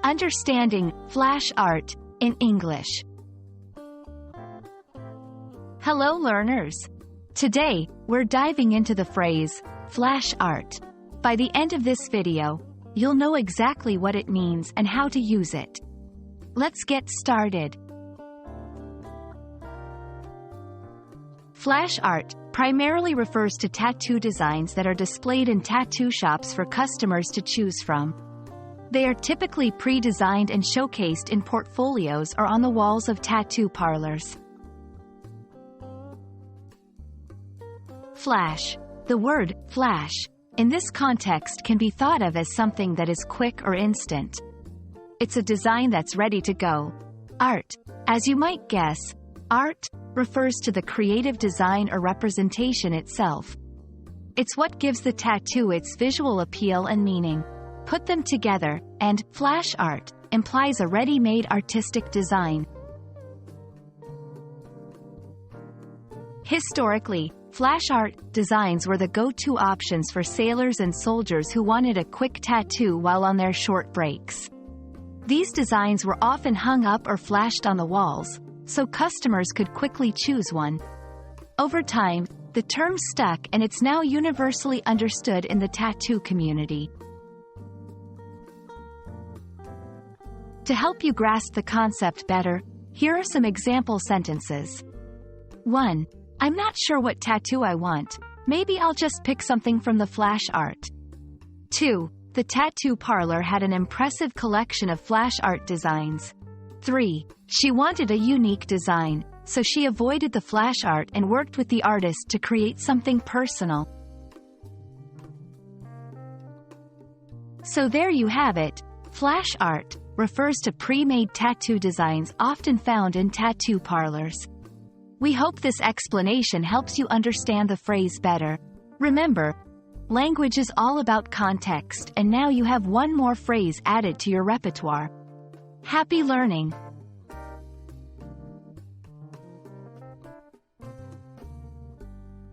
Understanding flash art in English. Hello learners! Today, we're diving into the phrase, flash art. By the end of this video, you'll know exactly what it means and how to use it. Let's get started. Flash art primarily refers to tattoo designs that are displayed in tattoo shops for customers to choose from. They are typically pre-designed and showcased in portfolios or on the walls of tattoo parlors. Flash. The word flash in this context can be thought of as something that is quick or instant. It's a design that's ready to go. Art. As you might guess, art refers to the creative design or representation itself. It's what gives the tattoo its visual appeal and meaning. Put them together, and flash art implies a ready-made artistic design. Historically, flash art designs were the go-to options for sailors and soldiers who wanted a quick tattoo while on their short breaks. These designs were often hung up or flashed on the walls, so customers could quickly choose one. Over time, the term stuck and it's now universally understood in the tattoo community. To help you grasp the concept better, here are some example sentences. 1. I'm not sure what tattoo I want. Maybe I'll just pick something from the flash art. 2. The tattoo parlor had an impressive collection of flash art designs. 3. She wanted a unique design, so she avoided the flash art and worked with the artist to create something personal. So there you have it. Flash art refers to pre-made tattoo designs often found in tattoo parlors. We hope this explanation helps you understand the phrase better. Remember, language is all about context, and now you have one more phrase added to your repertoire. Happy learning!